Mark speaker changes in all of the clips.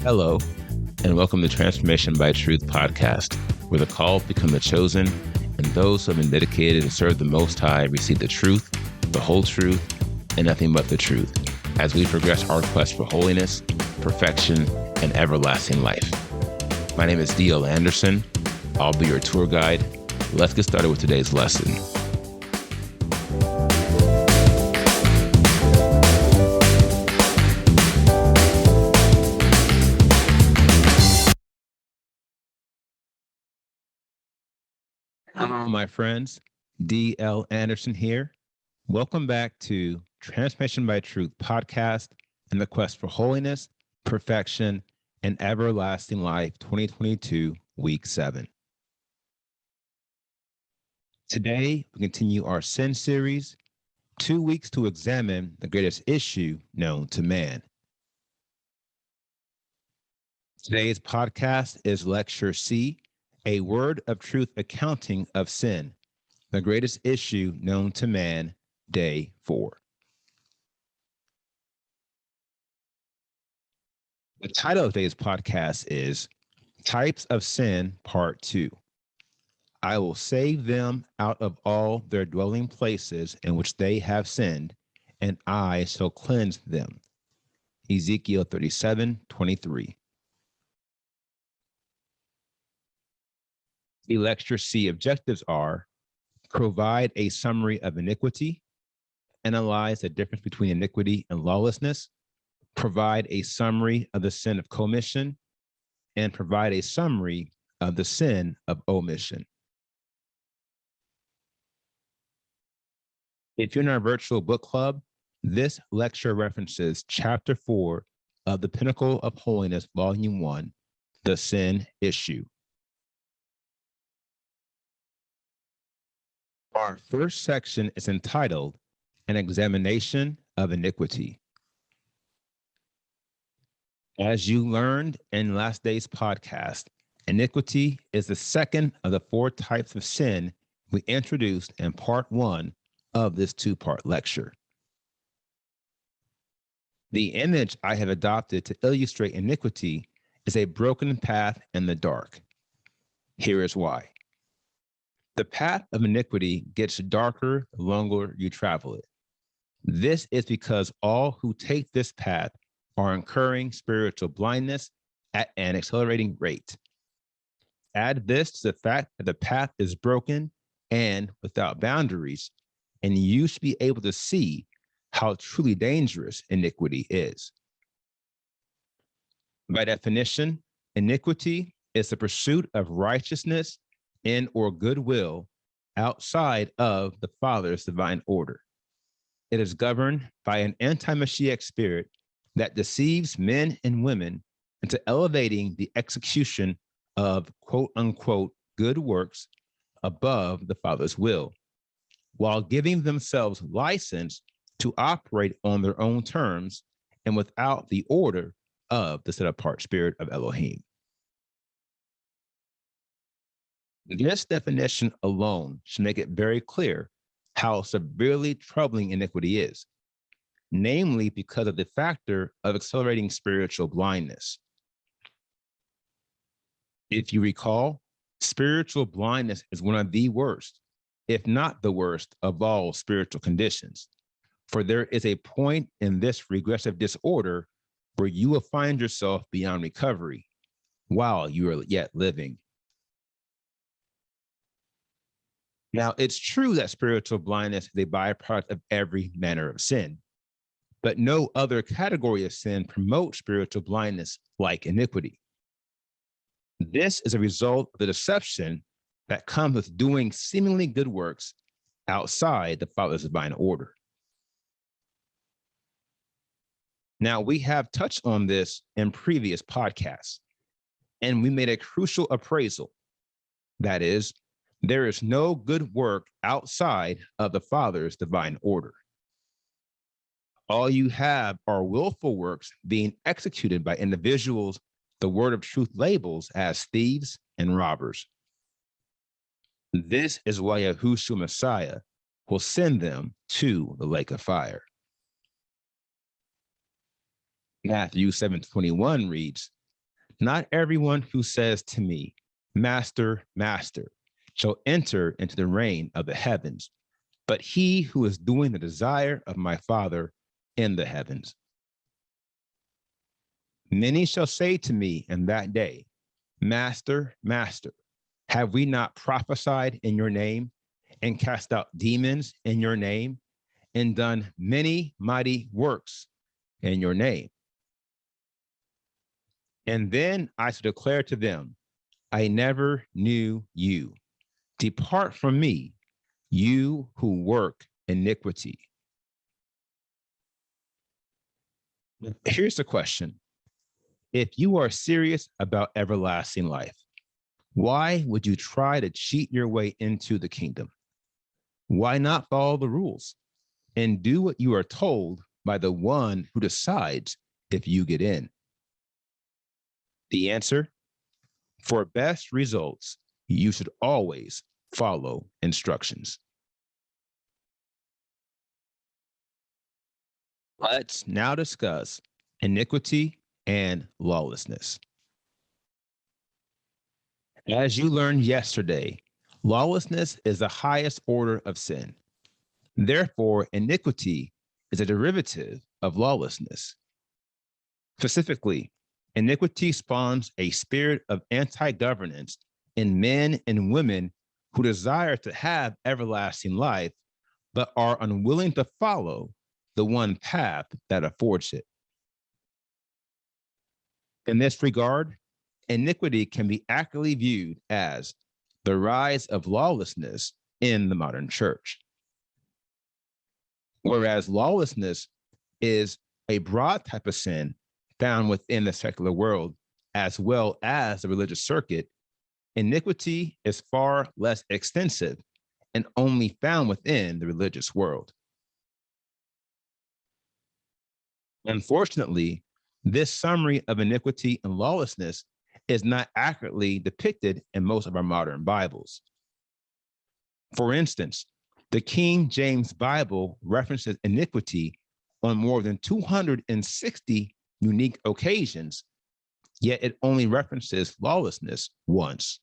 Speaker 1: Hello, and welcome to Transformation by Truth podcast, where the called become the chosen, and those who have been dedicated to serve the Most High receive the truth, the whole truth, and nothing but the truth, as we progress our quest for holiness, perfection, and everlasting life. My name is D.L. Anderson. I'll be your tour guide. Let's get started with today's lesson. Hello, my friends. D.L. Anderson here. Welcome back to Transformation by Truth podcast and the quest for holiness, perfection, and everlasting life 2022, week 7. Today, we continue our sin series, 2 weeks to examine the greatest issue known to man. Today's podcast is Lecture C, A Word of Truth Accounting of Sin, the greatest issue known to man, Day 4. The title of today's podcast is Types of Sin, Part 2. I will save them out of all their dwelling places in which they have sinned, and I shall cleanse them. Ezekiel 37:23. The Lecture C objectives are: provide a summary of iniquity, analyze the difference between iniquity and lawlessness, provide a summary of the sin of commission, and provide a summary of the sin of omission. If you're in our virtual book club, this lecture references Chapter 4 of The Pinnacle of Holiness, Volume 1, The Sin Issue. Our first section is entitled An Examination of Iniquity. As you learned in last day's podcast, iniquity is the second of the 4 types of sin we introduced in part 1 of this 2-part lecture. The image I have adopted to illustrate iniquity is a broken path in the dark. Here is why. The path of iniquity gets darker the longer you travel it. This is because all who take this path are incurring spiritual blindness at an accelerating rate. Add this to the fact that the path is broken and without boundaries, and you should be able to see how truly dangerous iniquity is. By definition, iniquity is the pursuit of righteousness in or goodwill outside of the Father's divine order. It is governed by an anti-Mashiach spirit that deceives men and women into elevating the execution of quote unquote good works above the Father's will, while giving themselves license to operate on their own terms and without the order of the set-apart spirit of Elohim. This definition alone should make it very clear how severely troubling iniquity is, namely because of the factor of accelerating spiritual blindness. If you recall, spiritual blindness is one of the worst, if not the worst, of all spiritual conditions, for there is a point in this regressive disorder where you will find yourself beyond recovery while you are yet living. Now, it's true that spiritual blindness is a byproduct of every manner of sin, but no other category of sin promotes spiritual blindness like iniquity. This is a result of the deception that comes with doing seemingly good works outside the Father's divine order. Now, we have touched on this in previous podcasts, and we made a crucial appraisal. That is, there is no good work outside of the Father's divine order. All you have are willful works being executed by individuals the Word of Truth labels as thieves and robbers. This is why Yahushua Messiah will send them to the lake of fire. Matthew 7:21 reads, "Not everyone who says to me, 'Master, Master,' shall enter into the reign of the heavens, but he who is doing the desire of my Father in the heavens. Many shall say to me in that day, 'Master, Master, have we not prophesied in your name and cast out demons in your name and done many mighty works in your name?' And then I shall declare to them, 'I never knew you. Depart from me, you who work iniquity.'" Here's the question. If you are serious about everlasting life, why would you try to cheat your way into the kingdom? Why not follow the rules and do what you are told by the one who decides if you get in? The answer: for best results, you should always follow instructions. Let's now discuss iniquity and lawlessness. As you learned yesterday, lawlessness is the highest order of sin. Therefore, iniquity is a derivative of lawlessness. Specifically, iniquity spawns a spirit of anti-governance in men and women who desire to have everlasting life, but are unwilling to follow the one path that affords it. In this regard, iniquity can be accurately viewed as the rise of lawlessness in the modern church. Whereas lawlessness is a broad type of sin found within the secular world, as well as the religious circuit, iniquity is far less extensive and only found within the religious world. Unfortunately, this summary of iniquity and lawlessness is not accurately depicted in most of our modern Bibles. For instance, the King James Bible references iniquity on more than 260 unique occasions, yet it only references lawlessness once.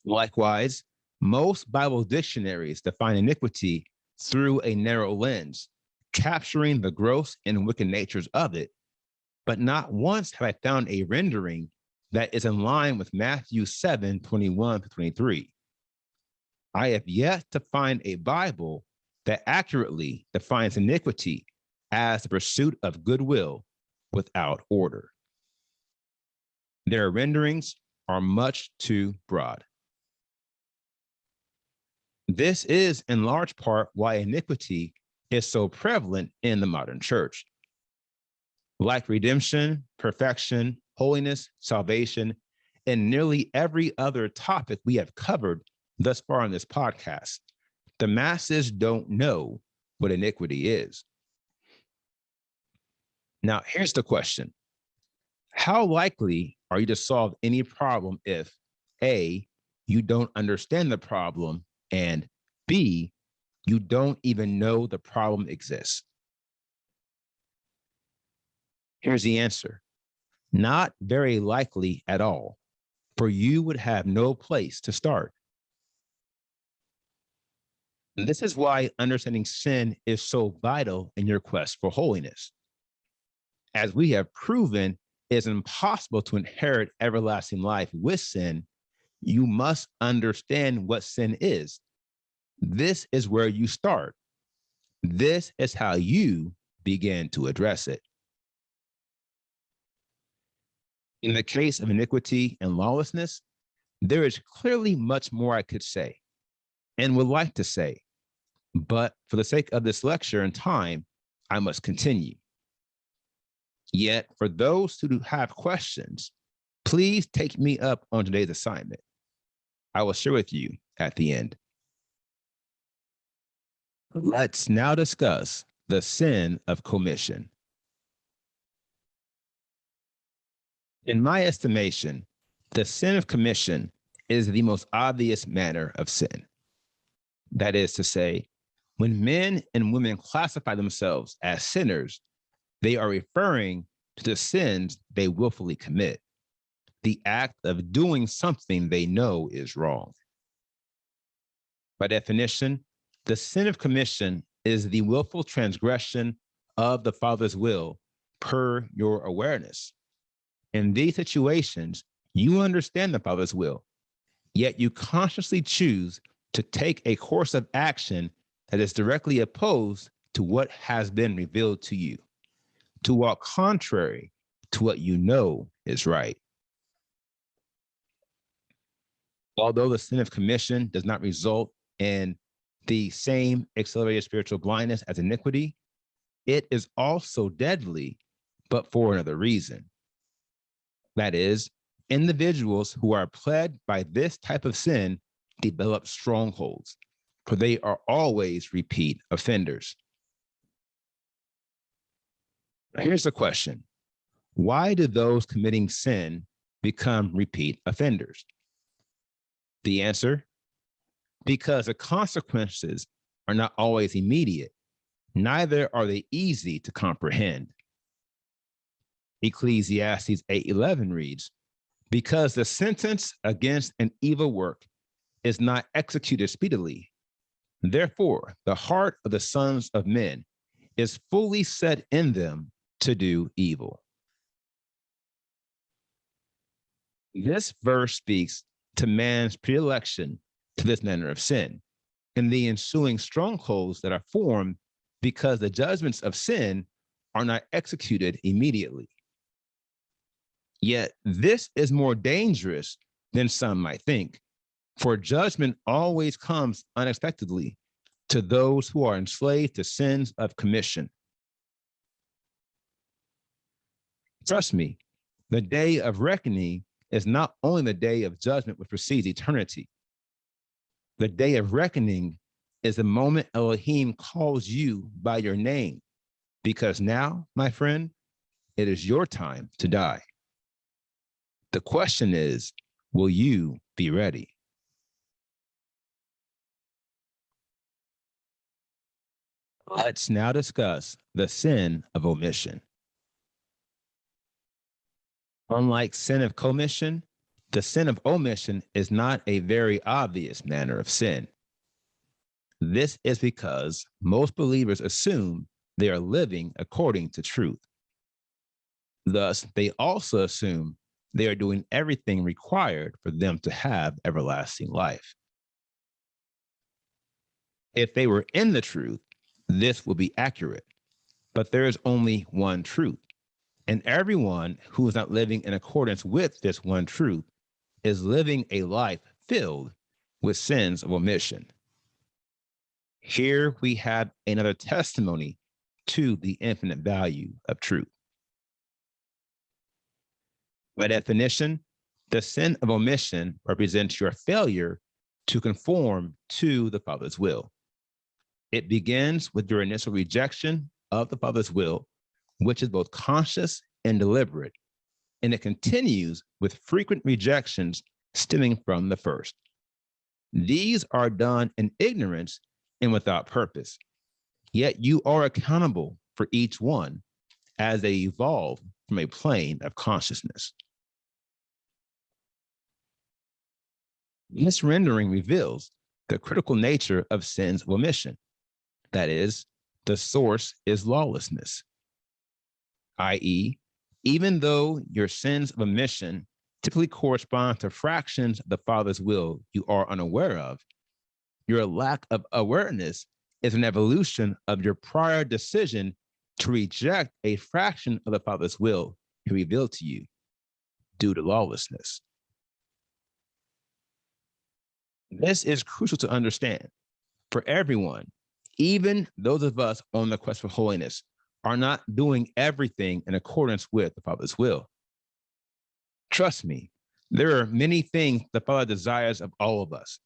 Speaker 1: Likewise, most Bible dictionaries define iniquity through a narrow lens, capturing the gross and wicked natures of it, but not once have I found a rendering that is in line with Matthew 7:21-23. I have yet to find a Bible that accurately defines iniquity as the pursuit of goodwill without order. Their renderings are much too broad. This is in large part why iniquity is so prevalent in the modern church. Like redemption, perfection, holiness, salvation, and nearly every other topic we have covered thus far on this podcast, the masses don't know what iniquity is. Now, here's the question. How likely are you to solve any problem if A, you don't understand the problem, and B, you don't even know the problem exists? Here's the answer. Not very likely at all, for you would have no place to start. And this is why understanding sin is so vital in your quest for holiness. As we have proven, it's impossible to inherit everlasting life with sin. You must understand what sin is. This is where you start. This is how you begin to address it. In the case of iniquity and lawlessness, there is clearly much more I could say and would like to say, but for the sake of this lecture and time, I must continue. Yet, for those who have questions, please take me up on today's assignment. I will share with you at the end. Let's now discuss the sin of commission. In my estimation, the sin of commission is the most obvious manner of sin. That is to say, when men and women classify themselves as sinners, they are referring to the sins they willfully commit, the act of doing something they know is wrong. By definition, the sin of commission is the willful transgression of the Father's will per your awareness. In these situations, you understand the Father's will, yet you consciously choose to take a course of action that is directly opposed to what has been revealed to you, to walk contrary to what you know is right. Although the sin of commission does not result in the same accelerated spiritual blindness as iniquity, it is also deadly, but for another reason. That is, individuals who are plagued by this type of sin develop strongholds, for they are always repeat offenders. Here's the question. Why do those committing sin become repeat offenders? The answer, because the consequences are not always immediate, neither are they easy to comprehend. Ecclesiastes 8:11 reads, because the sentence against an evil work is not executed speedily, therefore the heart of the sons of men is fully set in them to do evil. This verse speaks to man's predilection to this manner of sin and the ensuing strongholds that are formed because the judgments of sin are not executed immediately. Yet this is more dangerous than some might think, for judgment always comes unexpectedly to those who are enslaved to sins of commission. Trust me, the day of reckoning is not only the day of judgment which precedes eternity. The day of reckoning is the moment Elohim calls you by your name, because now, my friend, it is your time to die. The question is, will you be ready? Let's now discuss the sin of omission. Unlike sin of commission, the sin of omission is not a very obvious manner of sin. This is because most believers assume they are living according to truth. Thus, they also assume they are doing everything required for them to have everlasting life. If they were in the truth, this would be accurate, but there is only one truth. And everyone who is not living in accordance with this one truth is living a life filled with sins of omission. Here we have another testimony to the infinite value of truth. By definition, the sin of omission represents your failure to conform to the Father's will. It begins with your initial rejection of the Father's will, which is both conscious and deliberate, and it continues with frequent rejections stemming from the first. These are done in ignorance and without purpose, yet you are accountable for each one as they evolve from a plane of consciousness. This rendering reveals the critical nature of sins of omission. That is, the source is lawlessness, i.e., even though your sins of omission typically correspond to fractions of the Father's will you are unaware of, your lack of awareness is an evolution of your prior decision to reject a fraction of the Father's will he revealed to you due to lawlessness. This is crucial to understand. For everyone, even those of us on the quest for holiness, are not doing everything in accordance with the Father's will. Trust me, there are many things the Father desires of all of us,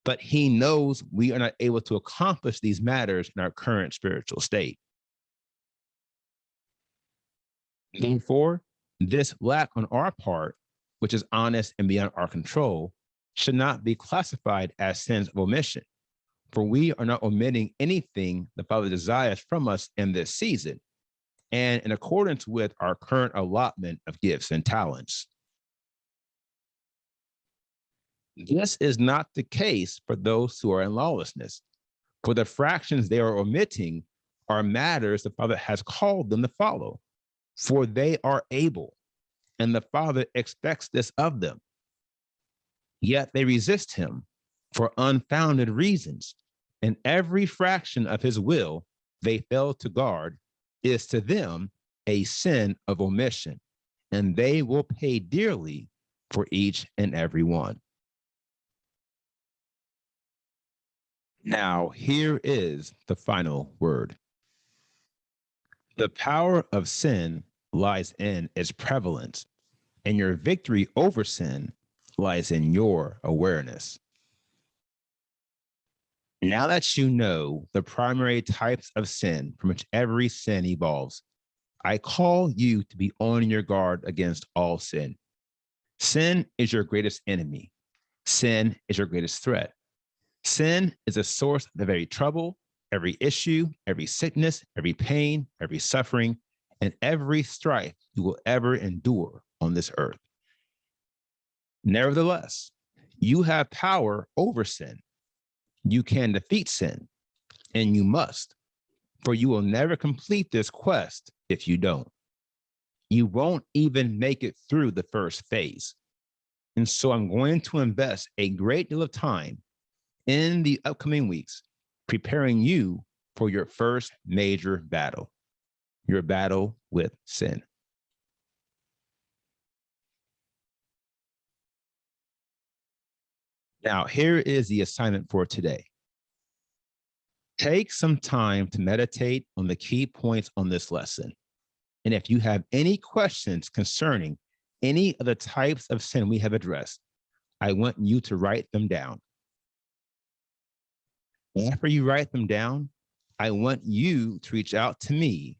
Speaker 1: but he knows we are not able to accomplish these matters in our current spiritual state. Therefore, this lack on our part, which is honest and beyond our control, should not be classified as sins of omission, for we are not omitting anything the Father desires from us in this season, and in accordance with our current allotment of gifts and talents. This is not the case for those who are in lawlessness, for the fractions they are omitting are matters the Father has called them to follow, for they are able, and the Father expects this of them. Yet they resist him for unfounded reasons, and every fraction of his will they fail to guard is to them a sin of omission, and they will pay dearly for each and every one. Now, here is the final word. The power of sin lies in its prevalence, and your victory over sin lies in your awareness. Now that you know the primary types of sin from which every sin evolves, I call you to be on your guard against all sin. Sin is your greatest enemy. Sin is your greatest threat. Sin is a source of every trouble, every issue, every sickness, every pain, every suffering, and every strife you will ever endure on this earth. Nevertheless, you have power over sin. You can defeat sin, and you must, for you will never complete this quest if you don't. You won't even make it through the first phase. And so I'm going to invest a great deal of time in the upcoming weeks, preparing you for your first major battle, your battle with sin. Now, here is the assignment for today. Take some time to meditate on the key points on this lesson. And if you have any questions concerning any of the types of sin we have addressed, I want you to write them down. After you write them down, I want you to reach out to me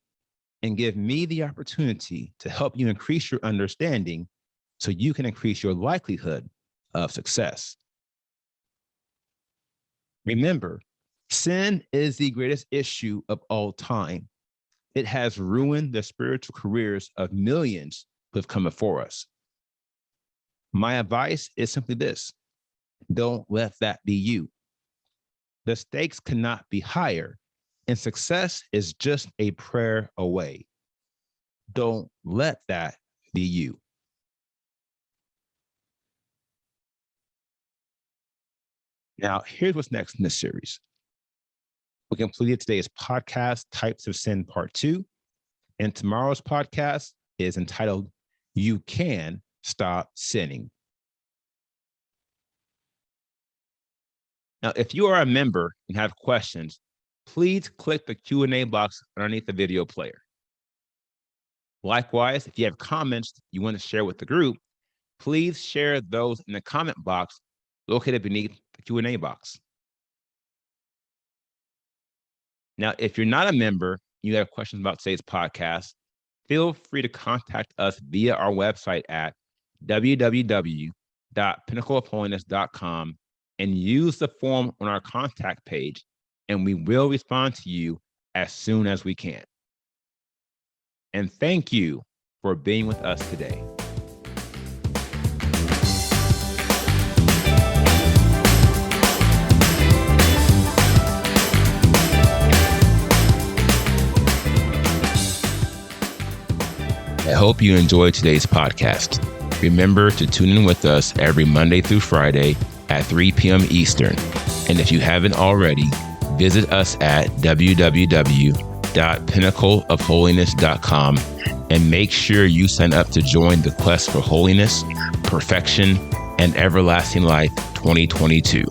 Speaker 1: and give me the opportunity to help you increase your understanding so you can increase your likelihood of success. Remember, sin is the greatest issue of all time. It has ruined the spiritual careers of millions who have come before us. My advice is simply this: don't let that be you. The stakes cannot be higher, and success is just a prayer away. Don't let that be you. Now, here's what's next in this series. We completed today's podcast, Types of Sin, Part 2, and tomorrow's podcast is entitled, You Can Stop Sinning. Now, if you are a member and have questions, please click the Q&A box underneath the video player. Likewise, if you have comments you want to share with the group, please share those in the comment box located beneath the Q&A box. Now, if you're not a member, you have questions about today's podcast, feel free to contact us via our website at www.pinnacleofholiness.com and use the form on our contact page, and we will respond to you as soon as we can. And thank you for being with us today. I hope you enjoyed today's podcast. Remember to tune in with us every Monday through Friday at 3 p.m. Eastern. And if you haven't already, visit us at www.pinnacleofholiness.com and make sure you sign up to join the quest for holiness, perfection, and everlasting life 2022.